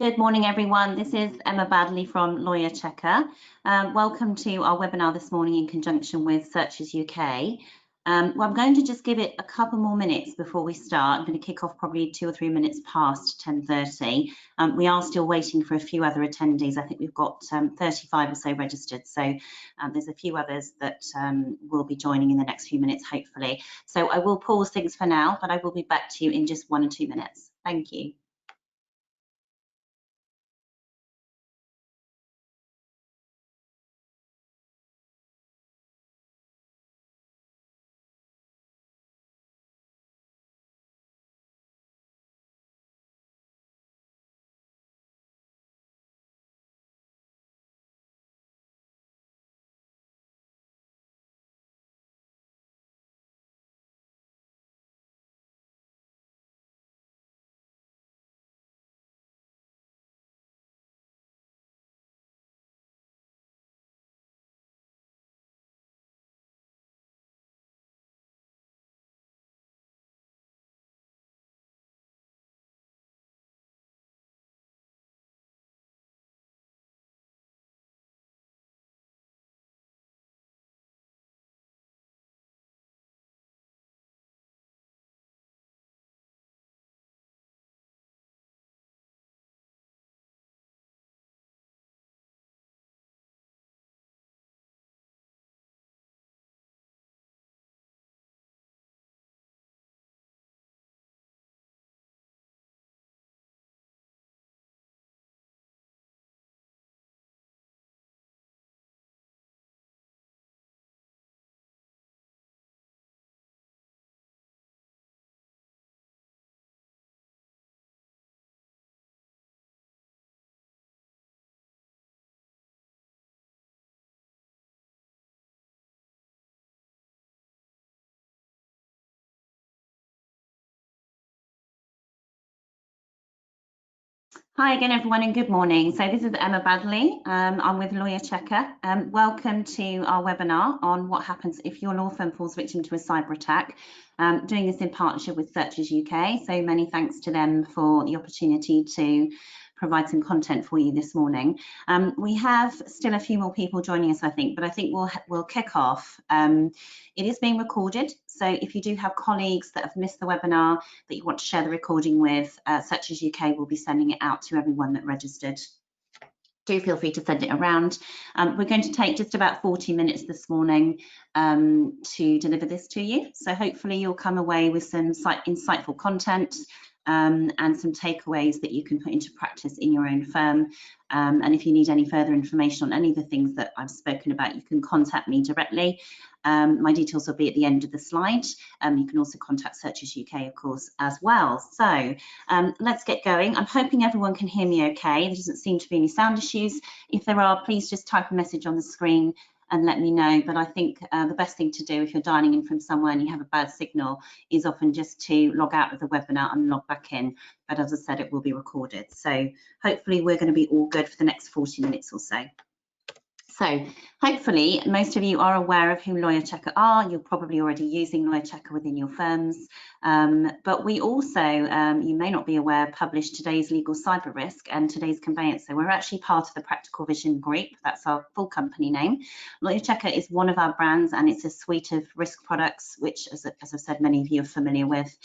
Good morning, everyone. This is Emma Badley from Lawyer Checker. Welcome to our webinar this morning in conjunction with Searches UK. Well, I'm going to just give it a couple more minutes before we start. I'm going to kick off probably 2 or 3 minutes past 10:30. We are still waiting for a few other attendees. I think we've got 35 or so registered, so there's a few others that will be joining in the next few minutes, hopefully. So I will pause things for now, but I will be back to you in just 1 or 2 minutes. Thank you. Hi again, everyone, and good morning. So this is Emma Badley. I'm with Lawyer Checker. Welcome to our webinar on what happens if your law firm falls victim to a cyber attack. Doing this in partnership with Searches UK. So many thanks to them for the opportunity to provide some content for you this morning. We have still a few more people joining us, I think, but I think we'll kick off. It is being recorded, so if you do have colleagues that have missed the webinar that you want to share the recording with, Searches UK will be sending it out to everyone that registered. Do feel free to send it around. We're going to take just about 40 minutes this morning to deliver this to you. So hopefully you'll come away with some insightful content and some takeaways that you can put into practice in your own firm. And if you need any further information on any of the things that I've spoken about, you can contact me directly. My details will be at the end of the slide. You can also contact Searches UK, of course, as well. So let's get going. I'm hoping everyone can hear me okay. There doesn't seem to be any sound issues. If there are, please just type a message on the screen and let me know. But I think the best thing to do if you're dialing in from somewhere and you have a bad signal is often just to log out of the webinar and log back in. But as I said, it will be recorded. So hopefully we're going to be all good for the next 40 minutes or so. So hopefully most of you are aware of who Lawyer Checker are. You're probably already using Lawyer Checker within your firms. But we also, you may not be aware, publish Today's Legal Cyber Risk and Today's Conveyancer. We're actually part of the Practical Vision Group. That's our full company name. Lawyer Checker is one of our brands, and it's a suite of risk products, which, as I've said, many of you are familiar with.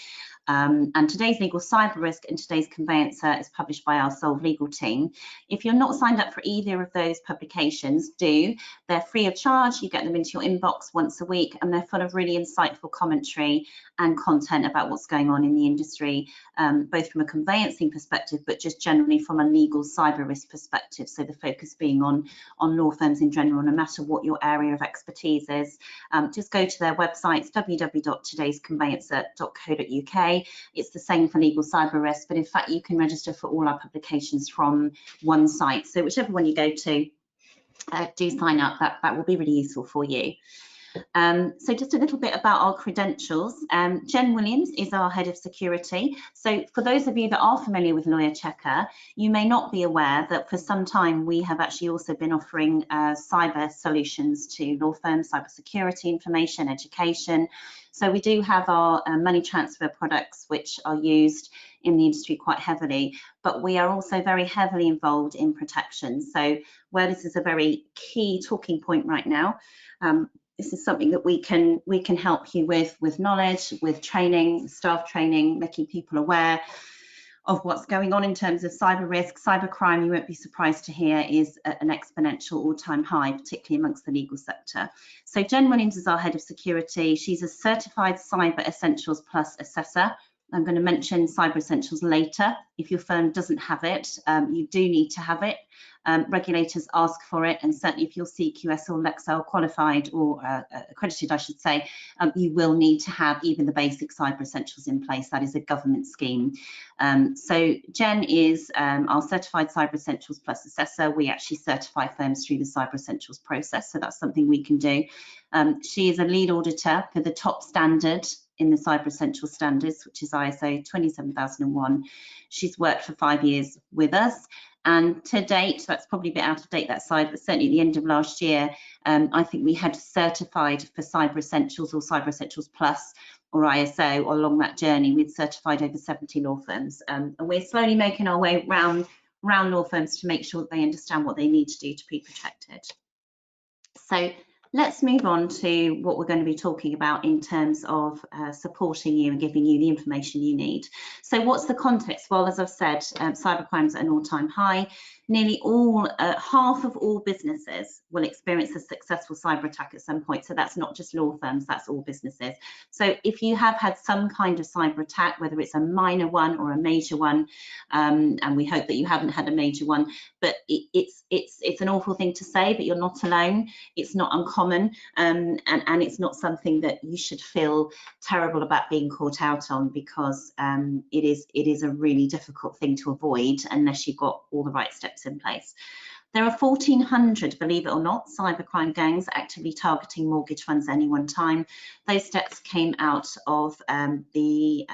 And Today's Legal Cyber Risk and Today's Conveyancer is published by our Solve Legal team. If you're not signed up for either of those publications, do. They're free of charge. You get them into your inbox once a week, and they're full of really insightful commentary and content about what's going on in the industry, both from a conveyancing perspective, but just generally from a legal cyber risk perspective. So the focus being on law firms in general, no matter what your area of expertise is. Just go to their websites, www.todaysconveyancer.co.uk. It's the same for legal cyber risk, but in fact, you can register for all our publications from one site. So whichever one you go to, do sign up. That will be really useful for you. So just a little bit about our credentials. Jen Williams is our head of security. So for those of you that are familiar with Lawyer Checker, you may not be aware that for some time we have actually also been offering cyber solutions to law firms, cyber security information, education. So we do have our money transfer products which are used in the industry quite heavily, but we are also very heavily involved in protection. So where this is a very key talking point right now, this is something that we can help you with knowledge, with training, staff training, making people aware of what's going on in terms of cyber risk. Cyber crime, you won't be surprised to hear, is at an exponential all-time high, particularly amongst the legal sector. So Jen Williams is our head of security. She's a certified Cyber Essentials Plus assessor. I'm going to mention Cyber Essentials later. If your firm doesn't have it, you do need to have it. Regulators ask for it, and certainly if you're CQS or Lexel qualified or accredited, I should say, you will need to have even the basic Cyber Essentials in place. That is a government scheme. So Jen is our Certified Cyber Essentials Plus assessor. We actually certify firms through the Cyber Essentials process, so that's something we can do. She is a lead auditor for the top standard in the Cyber Essentials standards, which is ISO 27001. She's worked for 5 years with us, and to date, that's probably a bit out of date, that side, but certainly at the end of last year, I think we had certified for Cyber Essentials or Cyber Essentials Plus or ISO. Along that journey, we'd certified over 70 law firms, and we're slowly making our way round law firms to make sure that they understand what they need to do to be protected. So let's move on to what we're going to be talking about in terms of supporting you and giving you the information you need. So what's the context? Well, as I've said, cybercrime is at an all-time high. Nearly half of all businesses will experience a successful cyber attack at some point. So that's not just law firms, that's all businesses. So if you have had some kind of cyber attack, whether it's a minor one or a major one, and we hope that you haven't had a major one, but it's an awful thing to say, but you're not alone. It's not uncommon, and it's not something that you should feel terrible about being caught out on, because it is a really difficult thing to avoid unless you've got all the right steps in place. There are 1,400, believe it or not, cybercrime gangs actively targeting mortgage funds at any one time. Those stats came out of the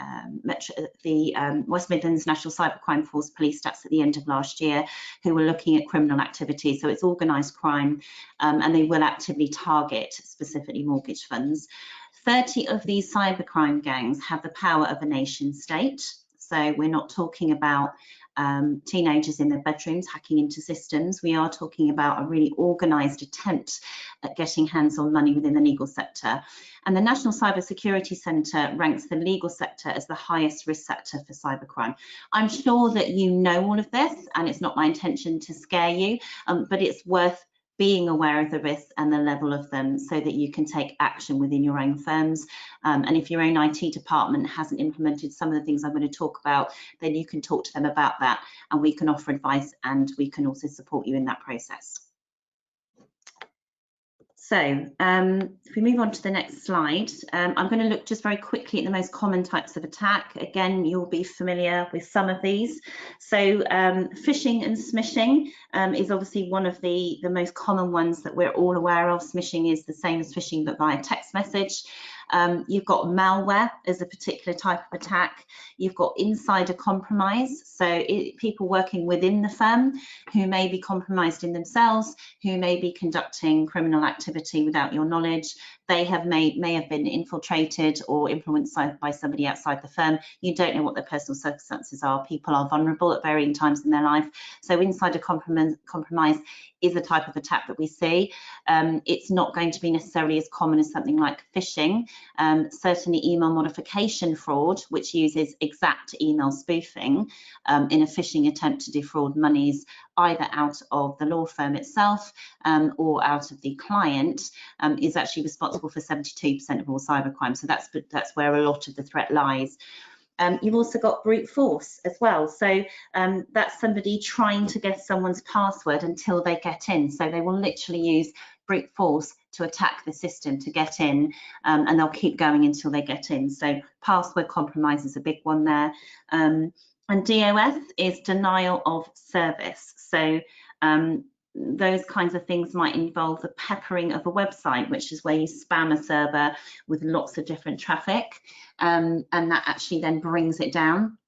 West Midlands National Cybercrime Force Police stats at the end of last year, who were looking at criminal activity. So it's organised crime, and they will actively target specifically mortgage funds. 30 of these cybercrime gangs have the power of a nation state. So we're not talking about teenagers in their bedrooms hacking into systems. We are talking about a really organised attempt at getting hands on money within the legal sector. And the National Cyber Security Centre ranks the legal sector as the highest risk sector for cybercrime. I'm sure that you know all of this, and it's not my intention to scare you, but it's worth being aware of the risks and the level of them so that you can take action within your own firms. And if your own IT department hasn't implemented some of the things I'm going to talk about, then you can talk to them about that, and we can offer advice, and we can also support you in that process. So if we move on to the next slide, I'm going to look just very quickly at the most common types of attack. Again, you'll be familiar with some of these. So phishing and smishing is obviously one of the most common ones that we're all aware of. Smishing is the same as phishing, but via text message. You've got malware as a particular type of attack. You've got insider compromise, so people working within the firm who may be compromised in themselves, who may be conducting criminal activity without your knowledge. They may have been infiltrated or influenced by somebody outside the firm. You don't know what their personal circumstances are. People are vulnerable at varying times in their life. So insider compromise is a type of attack that we see. It's not going to be necessarily as common as something like phishing. Certainly email modification fraud, which uses exact email spoofing in a phishing attempt to defraud monies either out of the law firm itself or out of the client, is actually responsible for 72% of all cybercrime. So that's where a lot of the threat lies. You've also got brute force as well. So that's somebody trying to guess someone's password until they get in. So they will literally use brute force to attack the system to get in, and they'll keep going until they get in. So password compromise is a big one there. And DOS is denial of service. So those kinds of things might involve the peppering of a website, which is where you spam a server with lots of different traffic, and that actually then brings it down.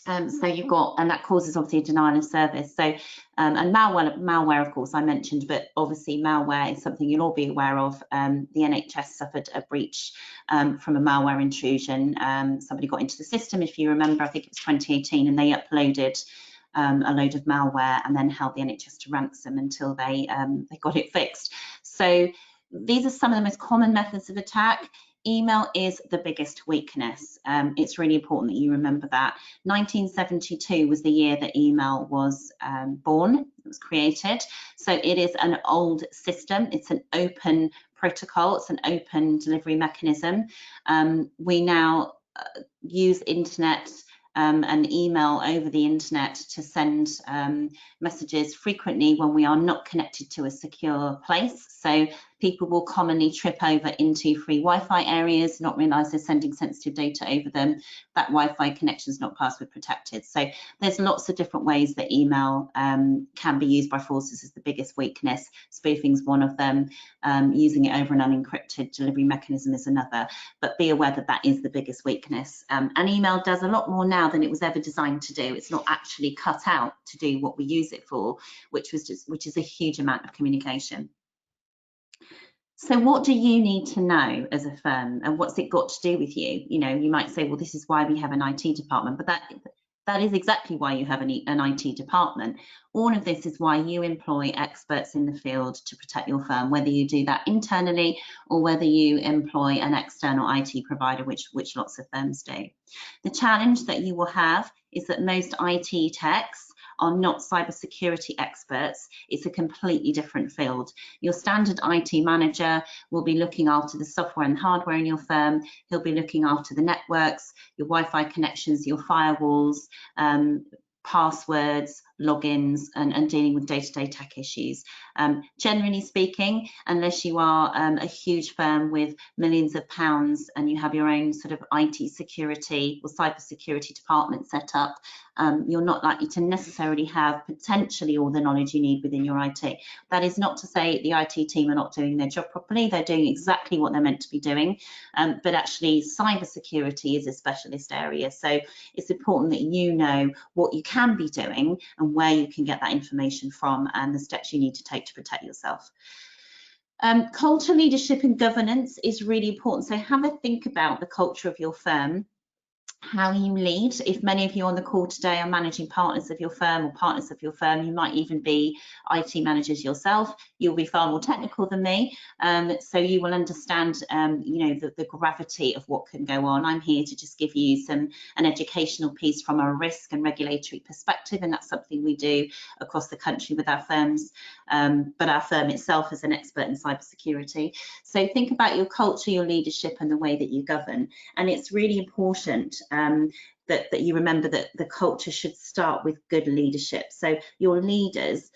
So you've got, and that causes obviously a denial of service. So, and malware, of course, I mentioned, but obviously malware is something you'll all be aware of. The NHS suffered a breach from a malware intrusion. Somebody got into the system, if you remember, I think it was 2018, and they uploaded a load of malware and then held the NHS to ransom until they got it fixed. So these are some of the most common methods of attack. Email is the biggest weakness. It's really important that you remember that. 1972 was the year that email was born, it was created. So it is an old system, it's an open protocol, it's an open delivery mechanism. We now use internet and email over the internet to send messages frequently when we are not connected to a secure place. So people will commonly trip over into free Wi-Fi areas, not realise they're sending sensitive data over them. That Wi-Fi connection is not password protected. So there's lots of different ways that email can be used by fraudsters. Is the biggest weakness. Spoofing is one of them. Using it over an unencrypted delivery mechanism is another. But be aware that that is the biggest weakness. And email does a lot more now than it was ever designed to do. It's not actually cut out to do what we use it for, which is a huge amount of communication. So what do you need to know as a firm, and what's it got to do with you? You know, you might say, well, this is why we have an IT department, but that is exactly why you have an IT department. All of this is why you employ experts in the field to protect your firm, whether you do that internally or whether you employ an external IT provider, which lots of firms do. The challenge that you will have is that most IT techs are not cybersecurity experts. It's a completely different field. Your standard IT manager will be looking after the software and hardware in your firm. He'll be looking after the networks, your Wi-Fi connections, your firewalls, passwords, logins, and dealing with day-to-day tech issues. Generally speaking, unless you are a huge firm with millions of pounds and you have your own sort of IT security or cyber security department set up, you're not likely to necessarily have potentially all the knowledge you need within your IT. That is not to say the IT team are not doing their job properly. They're doing exactly what they're meant to be doing, but actually cyber security is a specialist area. So it's important that you know what you can be doing and where you can get that information from and the steps you need to take to protect yourself. Culture, leadership and governance is really important. So have a think about the culture of your firm, how you lead. If many of you on the call today are managing partners of your firm or partners of your firm, you might even be IT managers yourself. You'll be far more technical than me, so you will understand you know, the gravity of what can go on. I'm here to just give you an educational piece from a risk and regulatory perspective, and that's something we do across the country with our firms, but our firm itself is an expert in cybersecurity. So think about your culture, your leadership and the way that you govern, and it's really important that you remember that the culture should start with good leadership. So your leaders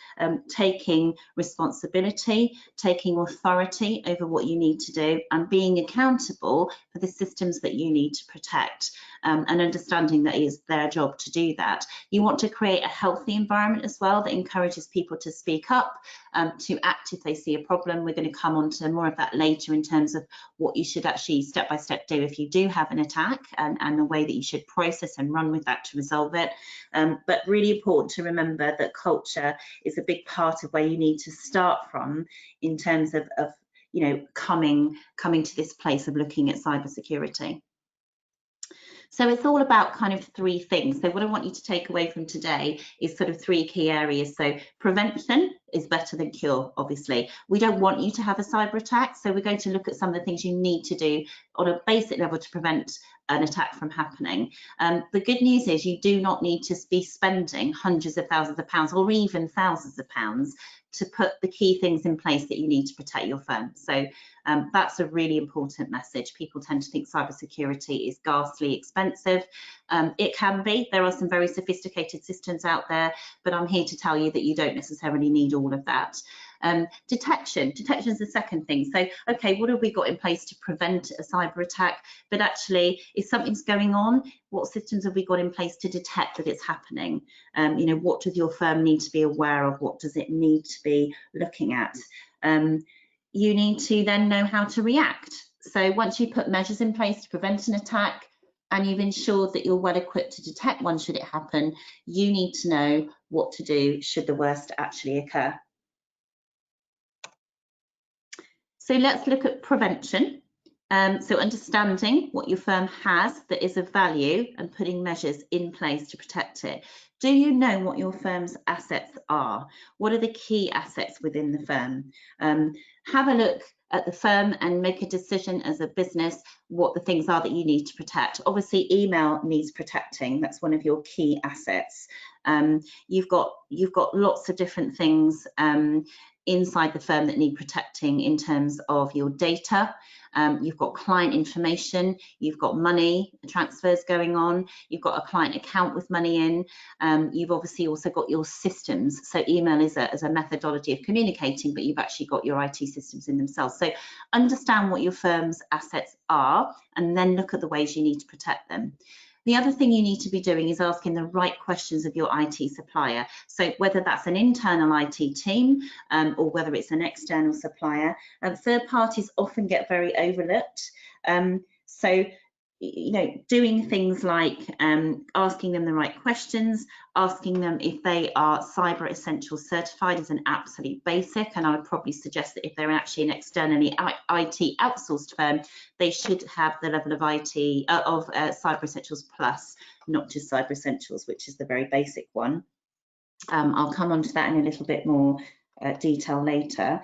taking responsibility, taking authority over what you need to do and being accountable for the systems that you need to protect, and understanding that it is their job to do that. You want to create a healthy environment as well that encourages people to speak up, to act if they see a problem. We're going to come on to more of that later in terms of what you should actually step by step do if you do have an attack, and the way that you should process and run with that to resolve it. But really important to remember that culture is a big part of where you need to start from in terms of you know, coming to this place of looking at cybersecurity. So it's all about kind of three things. So what I want you to take away from today is sort of three key areas. So prevention is better than cure, obviously. We don't want you to have a cyber attack, so we're going to look at some of the things you need to do on a basic level to prevent an attack from happening. The good news is you do not need to be spending hundreds of thousands of pounds or even thousands of pounds to put the key things in place that you need to protect your firm. So that's a really important message. People tend to think cybersecurity is ghastly expensive. It can be. There are some very sophisticated systems out there, but I'm here to tell you that you don't necessarily need all of that. Detection is the second thing. So, okay, what have we got in place to prevent a cyber attack? But actually, if something's going on, what systems have we got in place to detect that it's happening? You know, what does your firm need to be aware of? What does it need to be looking at? You need to then know how to react. So once you put measures in place to prevent an attack, and you've ensured that you're well equipped to detect one should it happen, you need to know what to do should the worst actually occur. So let's look at prevention. So understanding what your firm has that is of value and putting measures in place to protect it. Do you know what your firm's assets are? What are the key assets within the firm? Have a look at the firm and make a decision as a business what the things are that you need to protect. Obviously, email needs protecting. That's one of your key assets. You've got lots of different things inside the firm that need protecting in terms of your data. You've got client information, you've got money transfers going on, you've got a client account with money in, you've obviously also got your systems. So email is a methodology of communicating, but you've actually got your IT systems in themselves. So understand what your firm's assets are and then look at the ways you need to protect them. The other thing you need to be doing is asking the right questions of your IT supplier. So whether that's an internal IT team or whether it's an external supplier, third parties often get very overlooked. So, you know, doing things like asking them the right questions, asking them if they are Cyber Essentials certified is an absolute basic, and I would probably suggest that if they're actually an externally IT outsourced firm, they should have the level of IT of Cyber Essentials Plus, not just Cyber Essentials, which is the very basic one. I'll come on to that in a little bit more detail later.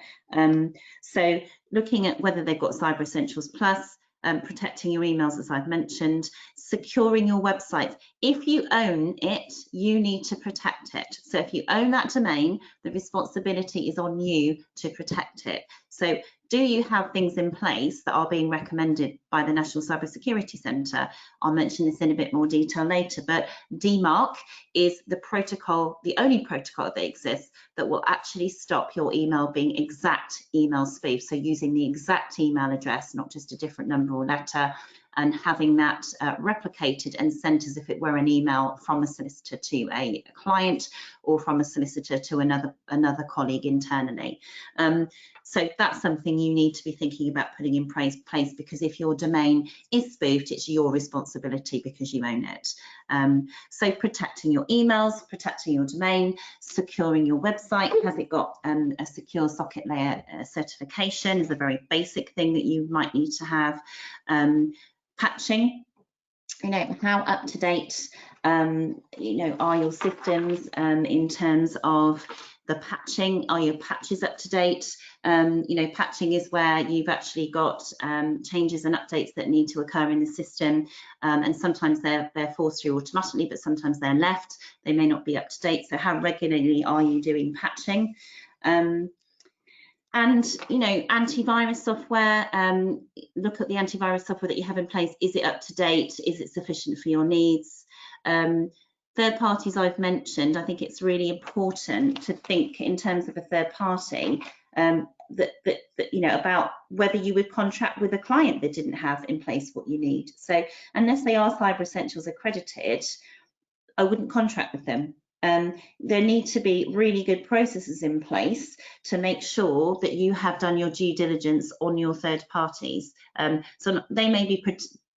So looking at whether they've got Cyber Essentials Plus, protecting your emails, as I've mentioned, securing your website. If you own it, you need to protect it. So if you own that domain, the responsibility is on you to protect it. So do you have things in place that are being recommended by the National Cybersecurity Centre? I'll mention this in a bit more detail later, but DMARC is the protocol, the only protocol that exists that will actually stop your email being exact email spoof. So using the exact email address, not just a different number or letter, and having that replicated and sent as if it were an email from a solicitor to a client or from a solicitor to another colleague internally. So that's something you need to be thinking about putting in place, because if your domain is spoofed, it's your responsibility because you own it. So protecting your emails, protecting your domain, securing your website. Has it got a secure socket layer certification is a very basic thing that you might need to have. Patching, you know, how up to date, you know, are your systems in terms of the patching? Are your patches up to date? You know, patching is where you've actually got changes and updates that need to occur in the system, and sometimes they're forced through automatically, but sometimes they're left. They may not be up to date. So how regularly are you doing patching? And, you know, antivirus software, look at the antivirus software that you have in place. Is it up to date? Is it sufficient for your needs? Third parties I've mentioned, I think it's really important to think in terms of a third party that you know, about whether you would contract with a client that didn't have in place what you need. So unless they are Cyber Essentials accredited, I wouldn't contract with them. There need to be really good processes in place to make sure that you have done your due diligence on your third parties. So they may be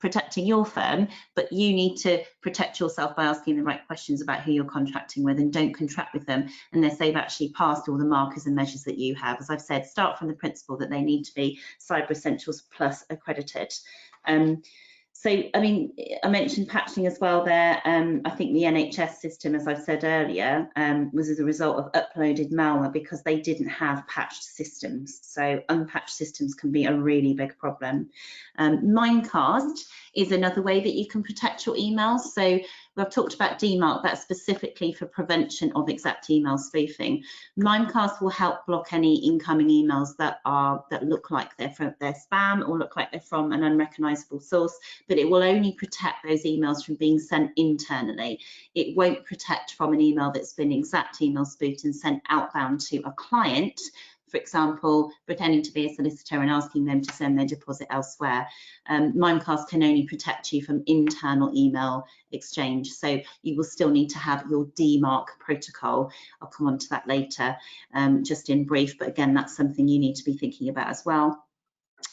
protecting your firm, but you need to protect yourself by asking the right questions about who you're contracting with, and don't contract with them unless they've actually passed all the markers and measures that you have. As I've said, start from the principle that they need to be Cyber Essentials Plus accredited. So, I mean, I mentioned patching as well there. I think the NHS system, as I've said earlier, was as a result of uploaded malware because they didn't have patched systems. So unpatched systems can be a really big problem. Mimecast is another way that you can protect your emails. So we've talked about DMARC, that's specifically for prevention of exact email spoofing. Mimecast will help block any incoming emails that look like they're spam or look like they're from an unrecognizable source, but it will only protect those emails from being sent internally. It won't protect from an email that's been exact email spoofed and sent outbound to a client, for example, pretending to be a solicitor and asking them to send their deposit elsewhere. Mimecast can only protect you from internal email exchange, so you will still need to have your DMARC protocol. I'll come on to that later, just in brief, but again, that's something you need to be thinking about as well.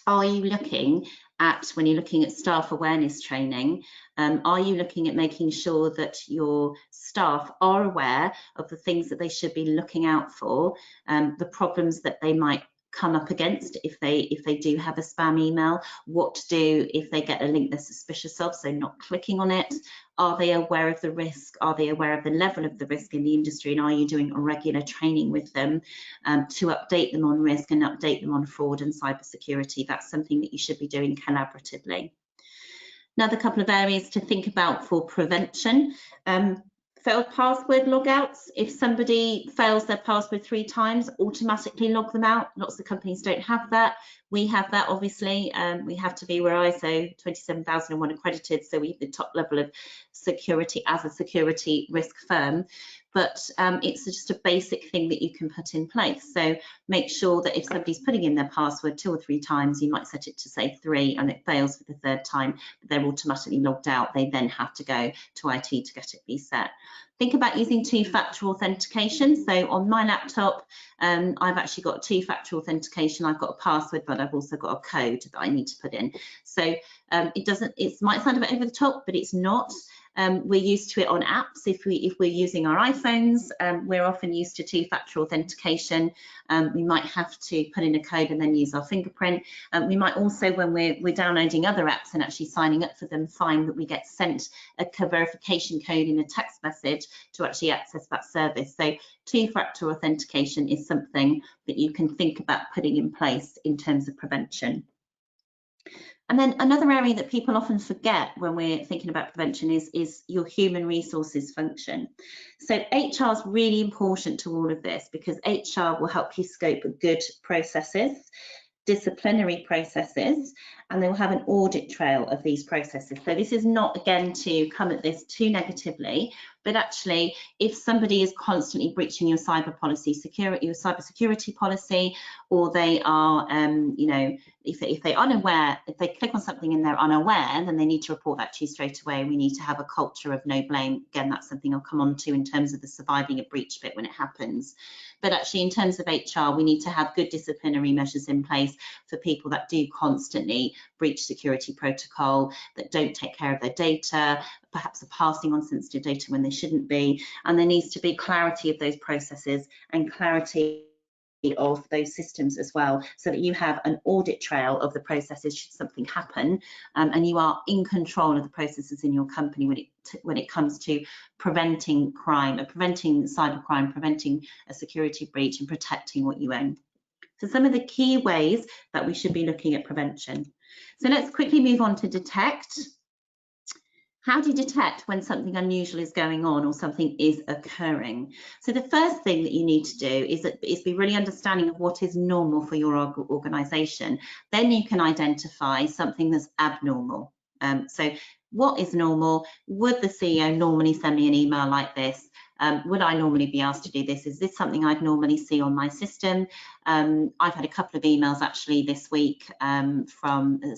Are you looking at, when you're looking at staff awareness training, are you looking at making sure that your staff are aware of the things that they should be looking out for, the problems that they might come up against if they do have a spam email, what to do if they get a link they're suspicious of, so not clicking on it? Are they aware of the risk? Are they aware of the level of the risk in the industry? And are you doing a regular training with them to update them on risk and update them on fraud and cybersecurity? That's something that you should be doing collaboratively. Another couple of areas to think about for prevention. Failed password logouts. If somebody fails their password 3 times, automatically log them out. Lots of companies don't have that. We have that, obviously. We have to be, we're ISO 27001 accredited, so we have the top level of security as a security risk firm. But it's just a basic thing that you can put in place. So make sure that if somebody's putting in their password 2 or 3 times, you might set it to say 3, and it fails for the 3rd time, but they're automatically logged out. They then have to go to IT to get it reset. Think about using 2-factor authentication. So on my laptop, I've actually got 2-factor authentication. I've got a password, but I've also got a code that I need to put in. So it might sound a bit over the top, but it's not. We're used to it on apps. If we're using our iPhones, we're often used to 2-factor authentication. We might have to put in a code and then use our fingerprint. We might also, when we're downloading other apps and actually signing up for them, find that we get sent a verification code in a text message to actually access that service. So 2-factor authentication is something that you can think about putting in place in terms of prevention. And then another area that people often forget when we're thinking about prevention is your human resources function. So HR is really important to all of this, because HR will help you scope good processes, disciplinary processes, and they will have an audit trail of these processes. So this is not, again, to come at this too negatively, but actually, if somebody is constantly breaching your cyber policy, your cybersecurity policy, or they are, you know, if they're unaware, if they click on something and they're unaware, then they need to report that to you straight away. We need to have a culture of no blame. Again, that's something I'll come on to in terms of the surviving a breach bit when it happens. But actually, in terms of HR, we need to have good disciplinary measures in place for people that do constantly breach security protocol, that don't take care of their data, perhaps are passing on sensitive data when they shouldn't be. And there needs to be clarity of those processes and clarity of those systems as well, so that you have an audit trail of the processes should something happen, and you are in control of the processes in your company when it comes to preventing crime, preventing cybercrime, preventing a security breach, and protecting what you own. So some of the key ways that we should be looking at prevention. So let's quickly move on to detect. How do you detect when something unusual is going on or something is occurring? So the first thing that you need to do is be really understanding of what is normal for your organisation. Then you can identify something that's abnormal. So what is normal? Would the CEO normally send me an email like this? Would I normally be asked to do this? Is this something I'd normally see on my system? I've had a couple of emails actually this week from the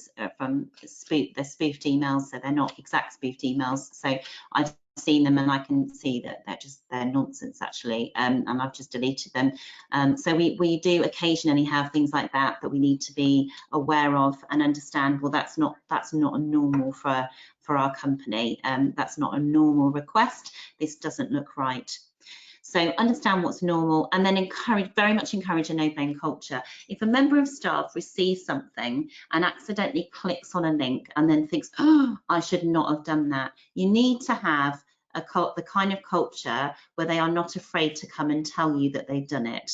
spoofed emails, so they're not exact spoofed emails. So I've seen them and I can see that they're nonsense actually, and I've just deleted them. So we do occasionally have things like that we need to be aware of and understand. Well, that's not a normal for our company. That's not a normal request. This doesn't look right. So understand what's normal, and then very much encourage a no blame culture. If a member of staff receives something and accidentally clicks on a link and then thinks, oh, I should not have done that, you need to have the kind of culture where they are not afraid to come and tell you that they've done it.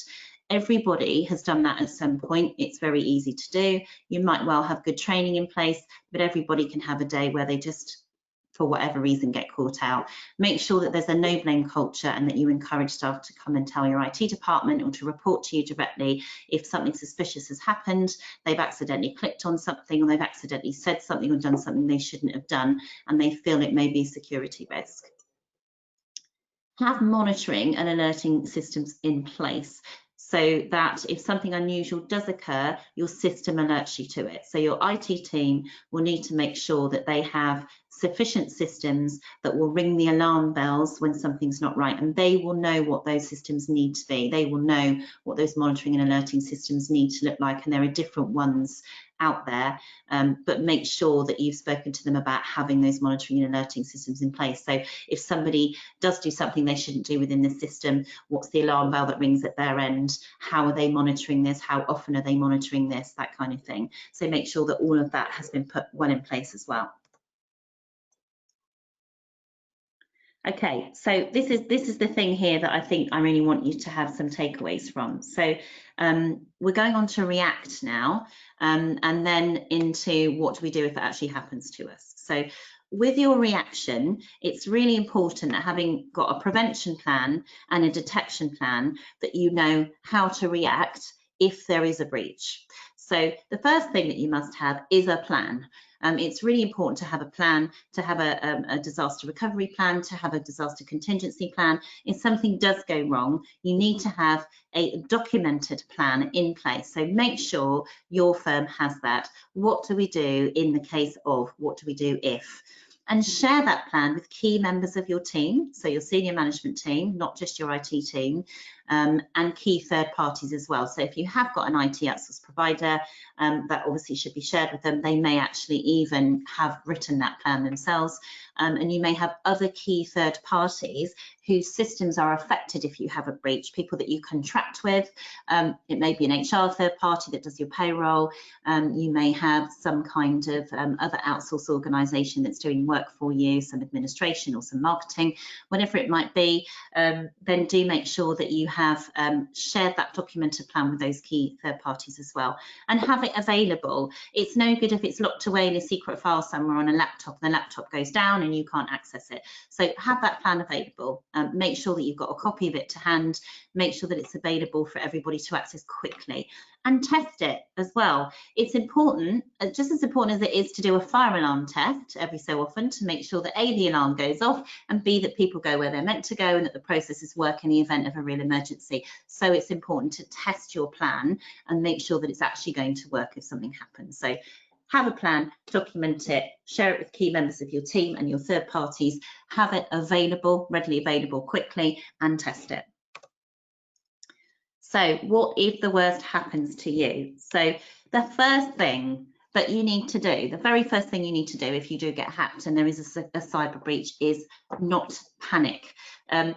Everybody has done that at some point. It's very easy to do. You might well have good training in place, but everybody can have a day where they just, for whatever reason, get caught out. Make sure that there's a no blame culture and that you encourage staff to come and tell your IT department or to report to you directly if something suspicious has happened, they've accidentally clicked on something, or they've accidentally said something or done something they shouldn't have done, and they feel it may be a security risk. Have monitoring and alerting systems in place. so that if something unusual does occur, your system alerts you to it. So your IT team will need to make sure that they have sufficient systems that will ring the alarm bells when something's not right, and they will know what those systems need to be. They will know what those monitoring and alerting systems need to look like, and there are different ones out there, but make sure that you've spoken to them about having those monitoring and alerting systems in place. So if somebody does do something they shouldn't do within the system, what's the alarm bell that rings at their end? How are they monitoring this? How often are they monitoring this? That kind of thing. So make sure that all of that has been put well in place as well. Okay, so this is the thing here that I think I really want you to have some takeaways from. So we're going on to React now, and then into what do we do if it actually happens to us. So with your reaction, it's really important that having got a prevention plan and a detection plan, that you know how to react if there is a breach. So the first thing that you must have is a plan. It's really important to have a plan, to have a disaster recovery plan, to have a disaster contingency plan. If something does go wrong, you need to have a documented plan in place. So make sure your firm has that. What do we do in the case of? What do we do if? And share that plan with key members of your team, so your senior management team, not just your IT team, and key third parties as well. So if you have got an IT outsource provider, that obviously should be shared with them. They may actually even have written that plan themselves, and you may have other key third parties whose systems are affected if you have a breach, people that you contract with. It may be an HR third party that does your payroll. You may have some kind of other outsource organisation that's doing work for you, some administration or some marketing, whatever it might be. Then do make sure that you have shared that documented plan with those key third parties as well, and have it available. It's no good if it's locked away in a secret file somewhere on a laptop and the laptop goes down and you can't access it. So have that plan available. Make sure that you've got a copy of it to hand. Make sure that it's available for everybody to access quickly, and test it as well. It's important, just as important as it is to do a fire alarm test every so often, to make sure that A, the alarm goes off, and B, that people go where they're meant to go and that the processes work in the event of a real emergency. So it's important to test your plan and make sure that it's actually going to work if something happens. So have a plan, document it, share it with key members of your team and your third parties, have it available, readily available quickly, and test it. So what if the worst happens to you? So the first thing that you need to do, the very first thing you need to do if you do get hacked and there is a cyber breach, is not panic,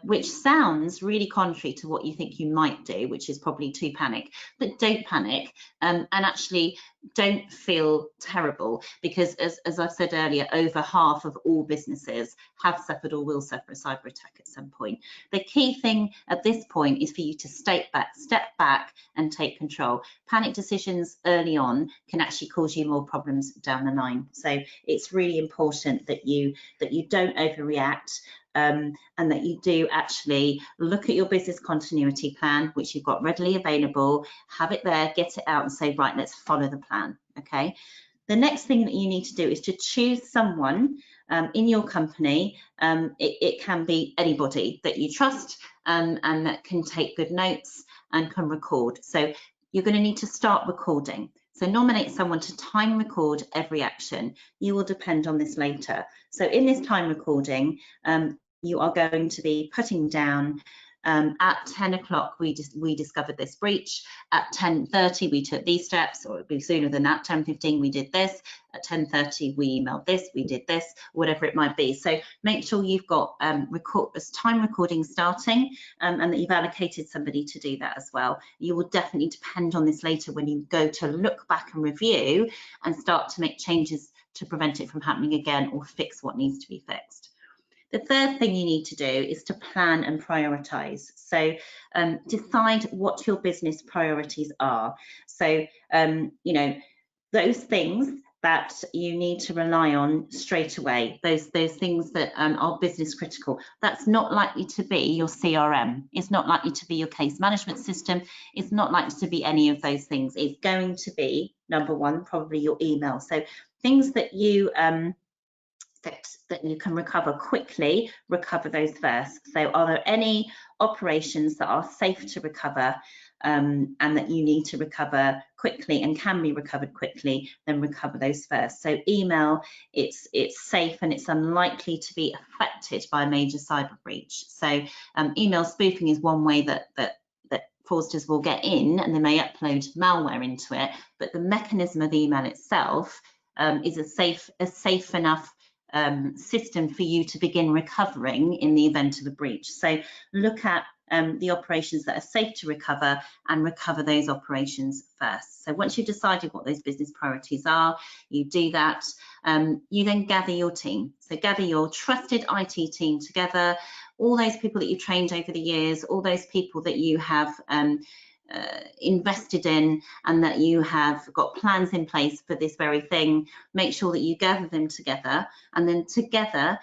which sounds really contrary to what you think you might do, which is probably to panic. But don't panic, and actually don't feel terrible, because as I've said earlier, over half of all businesses have suffered or will suffer a cyber attack at some point. The key thing at this point is for you to step back and take control. Panic decisions early on can actually cause you more problems down the line. So it's really important that you don't overreact, and that you do actually look at your business continuity plan, which you've got readily available, have it there, get it out and say, right, let's follow the plan, okay? The next thing that you need to do is to choose someone in your company. It can be anybody that you trust, and that can take good notes and can record. So you're going to need to start recording. So nominate someone to time record every action. You will depend on this later. So in this time recording, you are going to be putting down, at 10 o'clock we discovered this breach, at 10:30 we took these steps, or it'd be sooner than that, 10:15 we did this, at 10:30 we emailed this, we did this, whatever it might be. So make sure you've got time recording starting, and that you've allocated somebody to do that as well. You will definitely depend on this later when you go to look back and review and start to make changes to prevent it from happening again or fix what needs to be fixed. The third thing you need to do is to plan and prioritise. So decide what your business priorities are. So, you know, those things that you need to rely on straight away, those things that are business critical. That's not likely to be your CRM. It's not likely to be your case management system. It's not likely to be any of those things. It's going to be, number one, probably your email. So things that you that you can recover quickly, recover those first. So are there any operations that are safe to recover and that you need to recover quickly and can be recovered quickly, then recover those first. So email, it's safe and it's unlikely to be affected by a major cyber breach. So email spoofing is one way that fraudsters will get in, and they may upload malware into it, but the mechanism of email itself is a safe enough system for you to begin recovering in the event of a breach. So look at the operations that are safe to recover and recover those operations first. So once you've decided what those business priorities are, you do that. You then gather your team. So gather your trusted IT team together, all those people that you've trained over the years, all those people that you have invested in and that you have got plans in place for this very thing. Make sure that you gather them together, and then together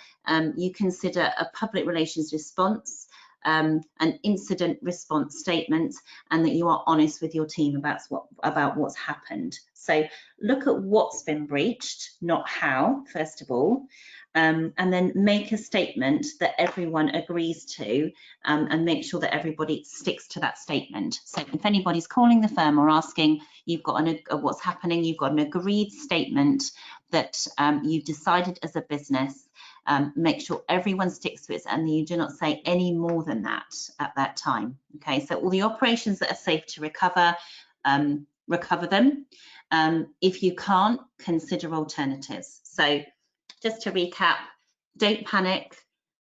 you consider a public relations response, an incident response statement, and that you are honest with your team about what's happened. So look at what's been breached, not how, first of all, and then make a statement that everyone agrees to, and make sure that everybody sticks to that statement. So if anybody's calling the firm or asking, you've got what's happening, you've got an agreed statement that you've decided as a business. Make sure everyone sticks to it, and you do not say any more than that at that time. Okay, so all the operations that are safe to recover, recover them. If you can't, consider alternatives. So just to recap, don't panic,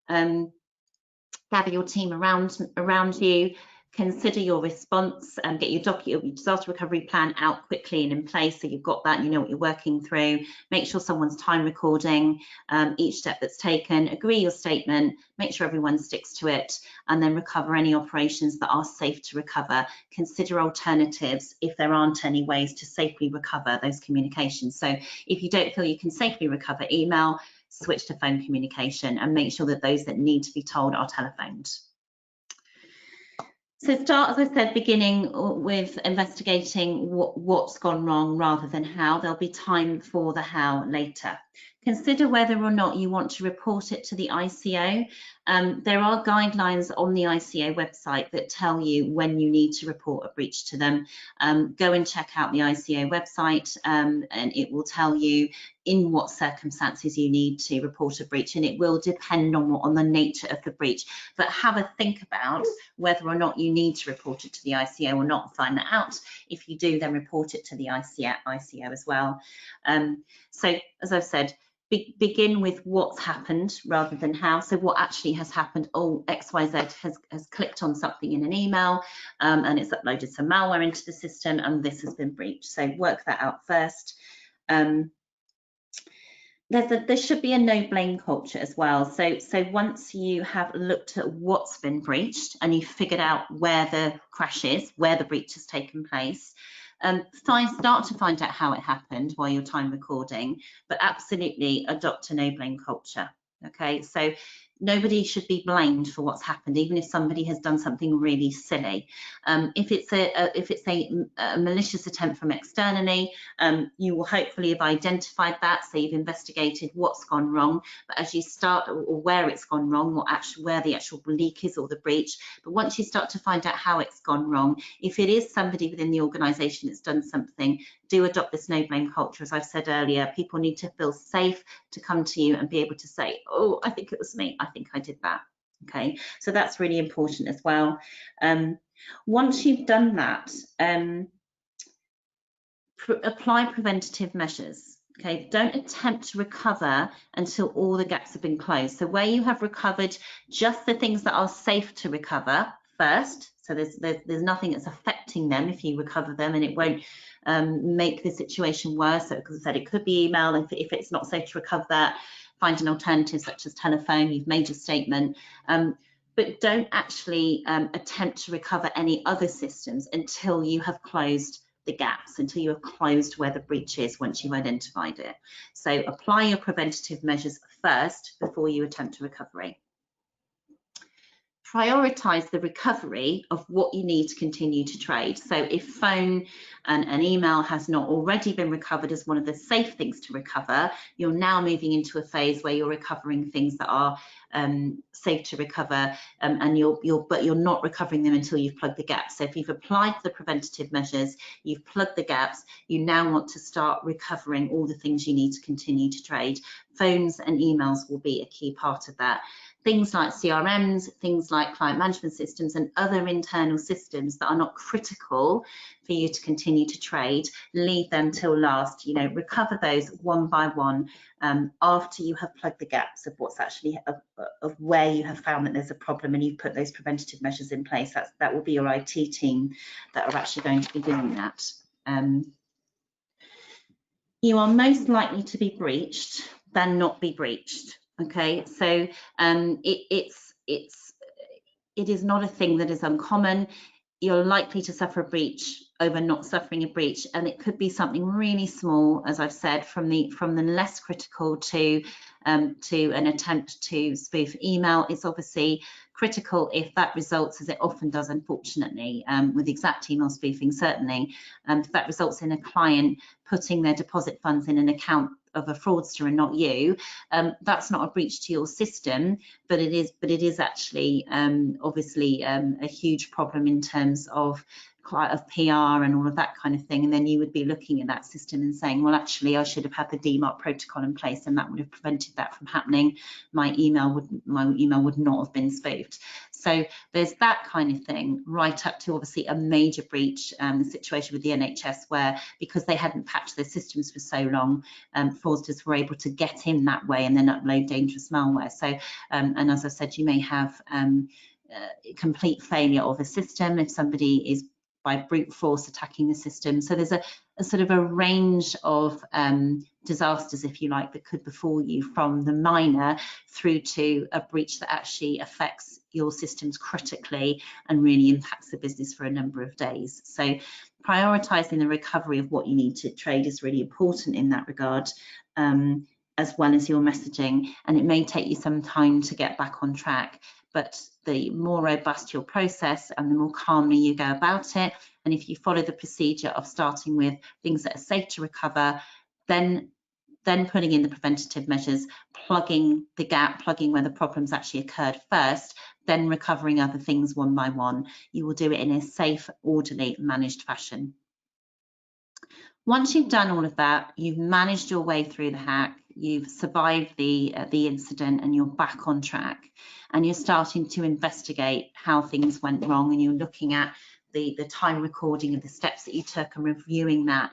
gather your team around you, consider your response, and get your disaster recovery plan out quickly and in place so you've got that, you know what you're working through. Make sure someone's time recording each step that's taken, agree your statement, make sure everyone sticks to it, and then recover any operations that are safe to recover. Consider alternatives if there aren't any ways to safely recover those communications. So if you don't feel you can safely recover email, switch to phone communication and make sure that those that need to be told are telephoned. So start, as I said, beginning with investigating what's gone wrong rather than how. There'll be time for the how later. Consider whether or not you want to report it to the ICO. There are guidelines on the ICO website that tell you when you need to report a breach to them. Go and check out the ICO website, and it will tell you in what circumstances you need to report a breach, and it will depend on the nature of the breach. But have a think about whether or not you need to report it to the ICO or not, find that out. If you do, then report it to the ICO as well. So as I've said, begin with what's happened rather than how. So what actually has happened? Oh, XYZ has clicked on something in an email and it's uploaded some malware into the system and this has been breached. So work that out first. There should be a no blame culture as well. So once you have looked at what's been breached and you've figured out where the crash is, where the breach has taken place, start to find out how it happened while you're time recording, but absolutely adopt a no blame culture. Okay, so nobody should be blamed for what's happened, even if somebody has done something really silly. If it's a malicious attempt from externally, you will hopefully have identified that, so you've investigated what's gone wrong. But as you start, or where it's gone wrong, where the actual leak is or the breach. But once you start to find out how it's gone wrong, if it is somebody within the organisation that's done something, do adopt this no blame culture. As I've said earlier, people need to feel safe to come to you and be able to say, oh, I think it was me, I think I did that. Okay, so that's really important as well. Once you've done that, apply preventative measures. Okay, don't attempt to recover until all the gaps have been closed. So where you have recovered just the things that are safe to recover first, so there's nothing that's affecting them if you recover them, and it won't make the situation worse. So, because I said, it could be email. If it's not safe to recover that, find an alternative such as telephone. You've made your statement. But don't actually attempt to recover any other systems until you have closed the gaps, until you have closed where the breach is once you've identified it. So apply your preventative measures first before you attempt a recovery. prioritize the recovery of what you need to continue to trade. So if phone and email has not already been recovered as one of the safe things to recover, you're now moving into a phase where you're recovering things that are safe to recover, and but you're not recovering them until you've plugged the gaps. So if you've applied the preventative measures, you've plugged the gaps, you now want to start recovering all the things you need to continue to trade. Phones and emails will be a key part of that. Things like CRMs, things like client management systems and other internal systems that are not critical for you to continue to trade, leave them till last. You know, recover those one by one after you have plugged the gaps of what's actually of where you have found that there's a problem and you've put those preventative measures in place. That will be your IT team that are actually going to be doing that. You are most likely to be breached than not be breached. Okay, so it is not a thing that is uncommon. You're likely to suffer a breach over not suffering a breach, and it could be something really small, as I've said, from the less critical to an attempt to spoof email. It's obviously critical if that results, as it often does, unfortunately, with exact email spoofing, certainly, if that results in a client putting their deposit funds in an account of a fraudster and not you, that's not a breach to your system, but it is actually obviously a huge problem in terms of PR and all of that kind of thing. And then you would be looking at that system and saying, well, actually, I should have had the DMARC protocol in place, and that would have prevented that from happening. My email would not have been spoofed. So there's that kind of thing, right up to obviously a major breach, the situation with the NHS, where because they hadn't patched their systems for so long, fraudsters were able to get in that way and then upload dangerous malware. So, and as I said, you may have complete failure of a system if somebody is by brute force attacking the system. So there's a sort of a range of disasters, if you like, that could befall you, from the minor through to a breach that actually affects your systems critically and really impacts the business for a number of days. So prioritizing the recovery of what you need to trade is really important in that regard, as well as your messaging. And it may take you some time to get back on track, but the more robust your process and the more calmly you go about it, and if you follow the procedure of starting with things that are safe to recover, then putting in the preventative measures, plugging the gap, plugging where the problems actually occurred first, then recovering other things one by one, you will do it in a safe, orderly, managed fashion. Once you've done all of that, you've managed your way through the hack, you've survived the incident, and you're back on track, and you're starting to investigate how things went wrong, and you're looking at the time recording of the steps that you took and reviewing that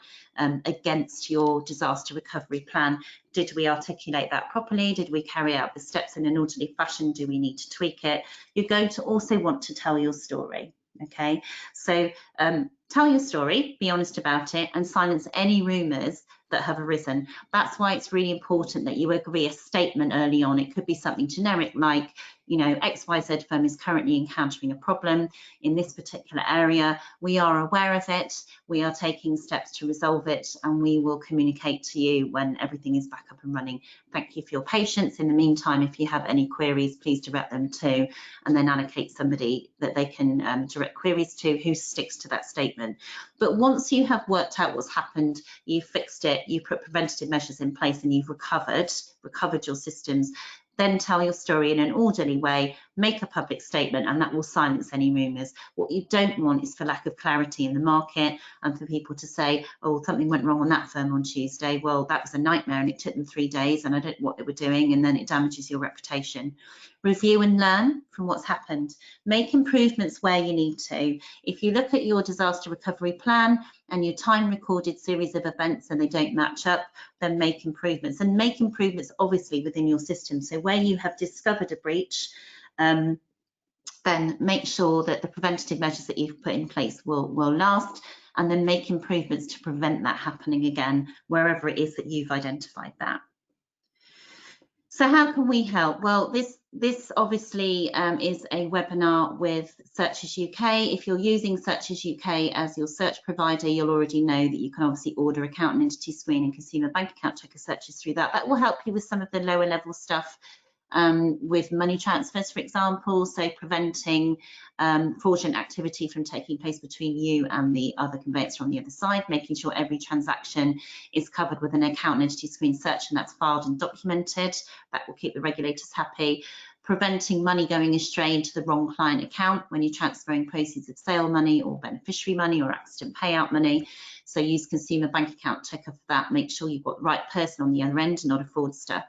against your disaster recovery plan. Did we articulate that properly? Did we carry out the steps in an orderly fashion? Do we need to tweak it? You're going to also want to tell your story. Okay, so tell your story, be honest about it, and silence any rumours that have arisen. That's why it's really important that you agree a statement early on. It could be something generic like, you know, XYZ firm is currently encountering a problem in this particular area. We are aware of it. We are taking steps to resolve it, and we will communicate to you when everything is back up and running. Thank you for your patience. In the meantime, if you have any queries, please direct them to, and then allocate somebody that they can direct queries to who sticks to that statement. But once you have worked out what's happened, you fixed it, you put preventative measures in place, and you've recovered your systems, then tell your story in an orderly way, make a public statement, and that will silence any rumours. What you don't want is for lack of clarity in the market and for people to say, oh, something went wrong on that firm on Tuesday. Well, that was a nightmare and it took them 3 days and I don't know what they were doing, and then it damages your reputation. Review and learn from what's happened. Make improvements where you need to. If you look at your disaster recovery plan and your time recorded series of events and they don't match up, then make improvements, and make improvements obviously within your system. So where you have discovered a breach, then make sure that the preventative measures that you've put in place will last, and then make improvements to prevent that happening again wherever it is that you've identified that. So how can we help? Well, this obviously is a webinar with Searches UK. If you're using Searches UK as your search provider, you'll already know that you can obviously order account and entity screen and consumer bank account checker searches through that. That will help you with some of the lower level stuff with money transfers, for example, so preventing fraudulent activity from taking place between you and the other conveyancer on the other side, making sure every transaction is covered with an account and entity screen search and that's filed and documented. That will keep the regulators happy. Preventing money going astray into the wrong client account when you're transferring proceeds of sale money or beneficiary money or accident payout money. So use consumer bank account checker for that. Make sure you've got the right person on the other end, not a fraudster.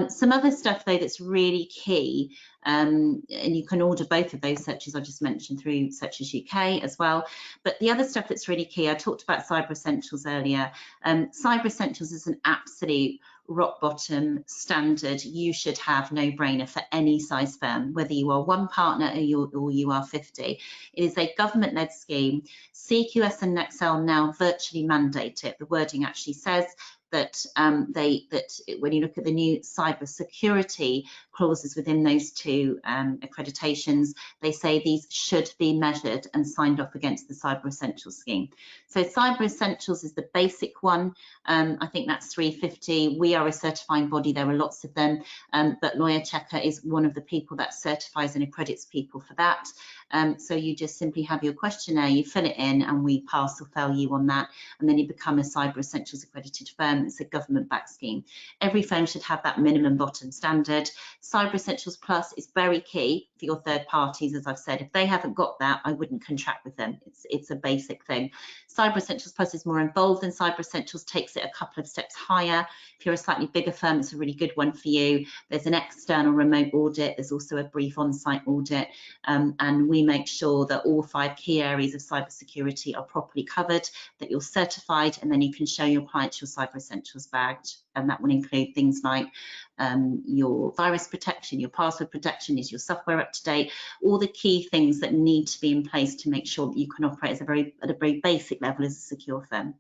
Some other stuff though that's really key, and you can order both of those searches I just mentioned through Searches UK as well. But the other stuff that's really key, I talked about Cyber Essentials earlier. Cyber Essentials is an absolute rock bottom standard you should have, no brainer for any size firm, whether you are one partner or you are 50. It is a government led scheme. CQS and Nexel now virtually mandate it. The wording actually says that when you look at the new cyber security clauses within those two accreditations, they say these should be measured and signed off against the Cyber Essentials scheme. So Cyber Essentials is the basic one. I think that's 350. We are a certifying body. There are lots of them, but Lawyer Checker is one of the people that certifies and accredits people for that. So you just simply have your questionnaire, you fill it in, and we pass or fail you on that, and then you become a Cyber Essentials accredited firm. It's a government-backed scheme. Every firm should have that minimum bottom standard. Cyber Essentials Plus is very key for your third parties, as I've said. If they haven't got that, I wouldn't contract with them. It's a basic thing. Cyber Essentials Plus is more involved than Cyber Essentials, takes it a couple of steps higher. If you're a slightly bigger firm, it's a really good one for you. There's an external remote audit. There's also a brief on-site audit, and we make sure that all 5 key areas of cybersecurity are properly covered, that you're certified, and then you can show your clients your Cyber Essentials badge. And that will include things like your virus protection, your password protection, is your software up to date, all the key things that need to be in place to make sure that you can operate at a very basic level as a secure firm.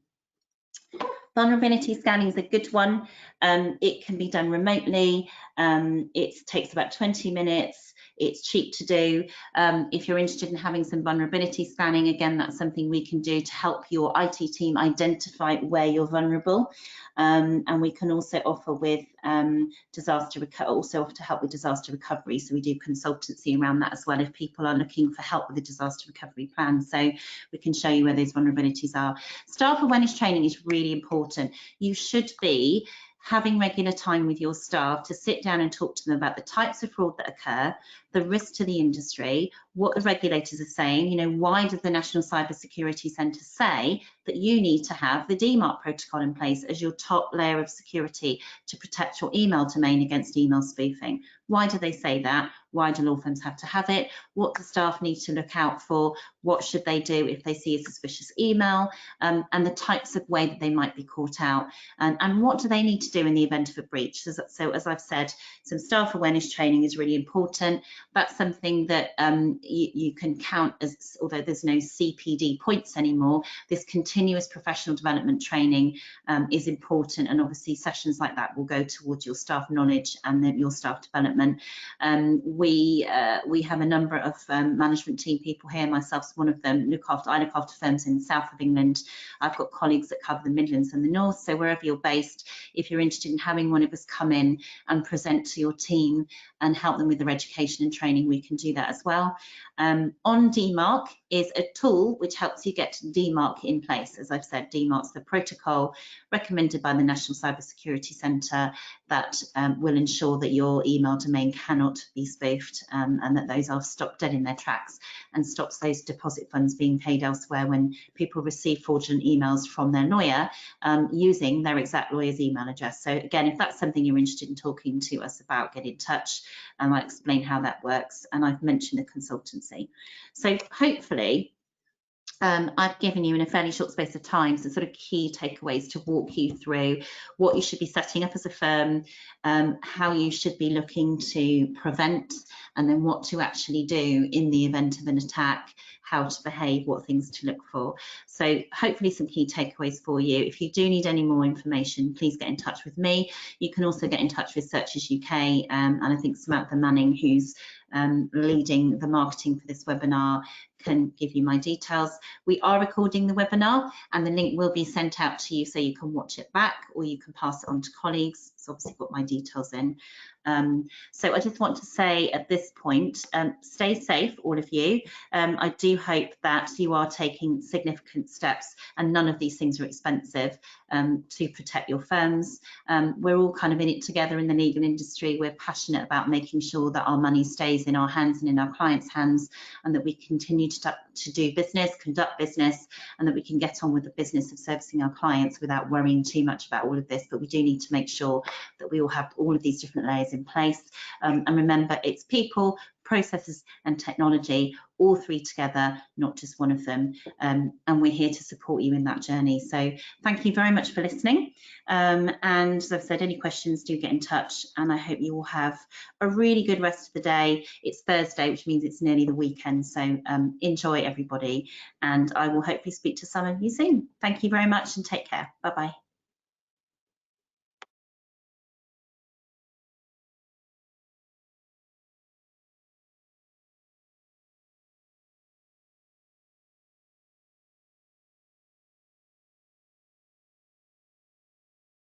Vulnerability scanning is a good one. It can be done remotely. It takes about 20 minutes. It's cheap to do. If you're interested in having some vulnerability scanning, again, that's something we can do to help your IT team identify where you're vulnerable. And we can also offer with to help with disaster recovery. So we do consultancy around that as well if people are looking for help with a disaster recovery plan. So we can show you where those vulnerabilities are. Staff awareness training is really important. You should be having regular time with your staff to sit down and talk to them about the types of fraud that occur, the risk to the industry, what the regulators are saying. You know, why does the National Cyber Security Centre say that you need to have the DMARC protocol in place as your top layer of security to protect your email domain against email spoofing? Why do they say that? Why do law firms have to have it? What do staff need to look out for? What should they do if they see a suspicious email? And the types of way that they might be caught out. And what do they need to do in the event of a breach? So as I've said, some staff awareness training is really important. That's something that you can count as, although there's no CPD points anymore, this continuous professional development training is important, and obviously sessions like that will go towards your staff knowledge and then your staff development. We have a number of management team people here, myself one of them. I look after firms in the south of England. I've got colleagues that cover the Midlands and the north, so wherever you're based, if you're interested in having one of us come in and present to your team and help them with their education and training, we can do that as well. On DMARC is a tool which helps you get DMARC in place. As I've said, DMARC's the protocol recommended by the National Cyber Security Centre that will ensure that your email domain cannot be spoofed, and that those are stopped dead in their tracks, and stops those deposit funds being paid elsewhere when people receive fraudulent emails from their lawyer using their exact lawyer's email address. So again, if that's something you're interested in talking to us about, get in touch and I'll explain how that works. And I've mentioned the consultancy. So hopefully I've given you in a fairly short space of time some sort of key takeaways to walk you through what you should be setting up as a firm, how you should be looking to prevent, and then what to actually do in the event of an attack, how to behave, what things to look for. So hopefully some key takeaways for you. If you do need any more information, please get in touch with me. You can also get in touch with Searches UK, and I think Samantha Manning, who's leading the marketing for this webinar, can give you my details. We are recording the webinar and the link will be sent out to you so you can watch it back, or you can pass it on to colleagues. it's obviously got my details in. So I just want to say at this point, stay safe, all of you. I do hope that you are taking significant steps, and none of these things are expensive, to protect your firms. We're all kind of in it together in the legal industry. We're passionate about making sure that our money stays in our hands and in our clients' hands, and that we continue to do business, conduct business, and that we can get on with the business of servicing our clients without worrying too much about all of this. But we do need to make sure that we all have all of these different layers in place. And remember, it's people, processes and technology, all three together, not just one of them. And we're here to support you in that journey. So thank you very much for listening. And as I've said, any questions, do get in touch. And I hope you all have a really good rest of the day. It's Thursday, which means it's nearly the weekend. So enjoy, everybody. And I will hopefully speak to some of you soon. Thank you very much and take care. Bye-bye.